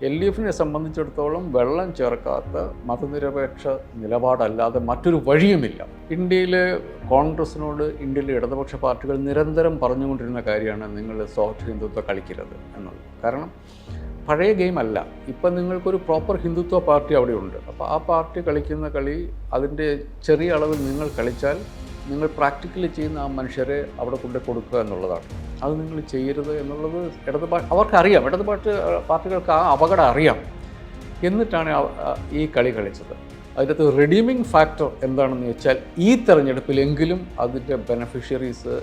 LDFിനെ സംബന്ധിച്ചിടത്തോളം വെള്ളം ചേർക്കാത്ത മതനിരപേക്ഷ നിലപാടല്ലാതെ മറ്റൊരു വഴിയുമില്ല. ഇന്ത്യയിലെ കോൺഗ്രസിനോട് ഇന്ത്യയിലെ ഇടതുപക്ഷ പാർട്ടികൾ നിരന്തരം പറഞ്ഞുകൊണ്ടിരുന്ന കാര്യമാണ് നിങ്ങൾ സോഫ്റ്റ് ഹിന്ദുത്വ കളിക്കരുത് എന്നുള്ളത്. കാരണം പഴയ ഗെയിം അല്ല. ഇപ്പം നിങ്ങൾക്കൊരു പ്രോപ്പർ ഹിന്ദുത്വ പാർട്ടി അവിടെ ഉണ്ട്. അപ്പോൾ ആ പാർട്ടി കളിക്കുന്ന കളി അതിൻ്റെ ചെറിയ അളവിൽ നിങ്ങൾ കളിച്ചാൽ നിങ്ങൾ പ്രാക്ടിക്കലി ചെയ്യുന്ന ആ മനുഷ്യരെ അവിടെ കൊണ്ട് കൊടുക്കുക എന്നുള്ളതാണ്. അത് നിങ്ങൾ ചെയ്യരുത് എന്നുള്ളത് അവർക്കറിയാം, പാർട്ടികൾക്ക് ആ അപകടം അറിയാം. എന്നിട്ടാണ് ഈ കളി കളിച്ചത്. അതിനകത്ത് റിഡീമിങ് ഫാക്ടർ എന്താണെന്ന് വെച്ചാൽ ഈ തെരഞ്ഞെടുപ്പിലെങ്കിലും അതിൻ്റെ ബെനഫിഷ്യറീസ്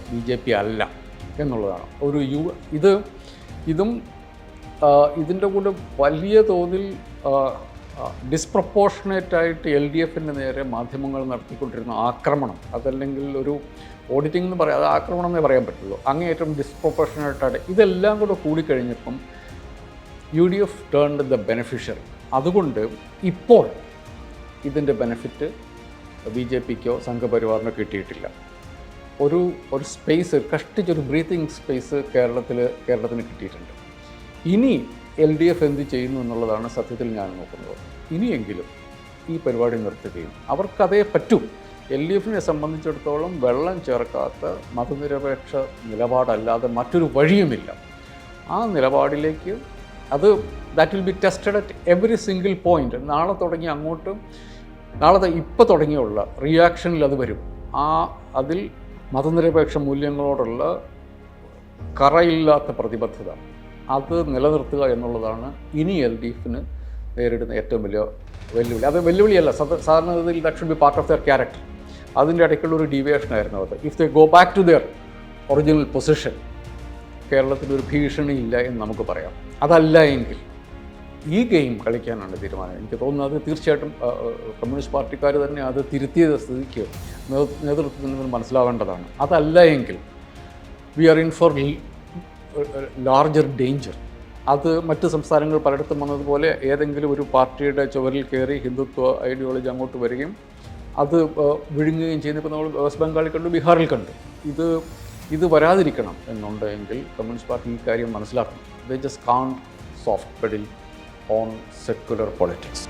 BJP അല്ല എന്നുള്ളതാണ്. ഇതിൻ്റെ കൂടെ വലിയ തോതിൽ ഡിസ്പ്രപ്പോർഷണേറ്റായിട്ട് LDFിൻ്റെ നേരെ മാധ്യമങ്ങൾ നടത്തിക്കൊണ്ടിരുന്ന ആക്രമണം, അതല്ലെങ്കിൽ ഒരു ഓഡിറ്റിംഗ് എന്ന് പറയാം, അത് ആക്രമണം എന്നേ പറയാൻ പറ്റുള്ളൂ, അങ്ങേയറ്റം ഡിസ്പ്രപ്പോർഷണേറ്റായിട്ട് ഇതെല്ലാം കൂടെ കൂടിക്കഴിഞ്ഞപ്പം UDF ടേൺഡ് ദ ബെനഫിഷ്യറി. അതുകൊണ്ട് ഇപ്പോൾ ഇതിൻ്റെ ബെനഫിറ്റ് BJPക്കോ സംഘപരിവാറിനോ കിട്ടിയിട്ടില്ല. ഒരു സ്പേസ്, കഷ്ടിച്ചൊരു ബ്രീത്തിങ് സ്പേസ് കേരളത്തിന് കിട്ടിയിട്ടുണ്ട്. ഇനി LDF എന്ത് ചെയ്യുന്നു എന്നുള്ളതാണ് സത്യത്തിൽ ഞാൻ നോക്കുന്നത്. ഇനിയെങ്കിലും ഈ പരിപാടി നിർത്തുകയും അവർക്കതേ പറ്റും. LDFിനെ സംബന്ധിച്ചിടത്തോളം വെള്ളം ചേർക്കാത്ത മതനിരപേക്ഷ നിലപാടല്ലാതെ മറ്റൊരു വഴിയുമില്ല. ആ നിലപാടിലേക്ക് that will be tested at every single point. ഇപ്പോൾ തുടങ്ങിയുള്ള റിയാക്ഷനിൽ അത് വരും. അതിൽ മതനിരപേക്ഷ മൂല്യങ്ങളോടുള്ള കറയില്ലാത്ത പ്രതിബദ്ധത അത് നിലനിർത്തുക എന്നുള്ളതാണ് ഇനി LDFിന് നേരിടുന്ന ഏറ്റവും വലിയ വെല്ലുവിളി. അത് വെല്ലുവിളിയല്ല, സാധാരണ ഇതിൽ that should be part of their character. അതിൻ്റെ ഇടയ്ക്കുള്ള ഒരു ഡീവിയേഷൻ ആയിരുന്നു അത്. If they go back to their original position, കേരളത്തിലൊരു ഭീഷണിയില്ല എന്ന് നമുക്ക് പറയാം. അതല്ല എങ്കിൽ ഈ ഗെയിം കളിക്കാനാണ് തീരുമാനം. എനിക്ക് തോന്നുന്നത് തീർച്ചയായിട്ടും കമ്മ്യൂണിസ്റ്റ് പാർട്ടിക്കാർ തന്നെ അത് തിരുത്തിയ സ്ഥിതിക്ക് നേതൃത്വത്തിൽ നിന്ന് മനസ്സിലാവേണ്ടതാണ്. അതല്ല എങ്കിൽ we are in for larger danger. അത് മറ്റ് സംസ്ഥാനങ്ങൾ പലയിടത്തും വന്നതുപോലെ ഏതെങ്കിലും ഒരു പാർട്ടിയുടെ ചുവരിൽ കയറി ഹിന്ദുത്വ ഐഡിയോളജി അങ്ങോട്ട് വരികയും അത് വിഴുങ്ങുകയും ചെയ്യുന്ന ഇപ്പോൾ നമ്മൾ വെസ്റ്റ് ബംഗാളിൽ കണ്ടു, ബീഹാറിൽ കണ്ടു. ഇത് വരാതിരിക്കണം എന്നുണ്ടെങ്കിൽ കമ്മ്യൂണിസ്റ്റ് പാർട്ടി ഈ കാര്യം മനസ്സിലാക്കണം. They just can't soft pedal on secular politics.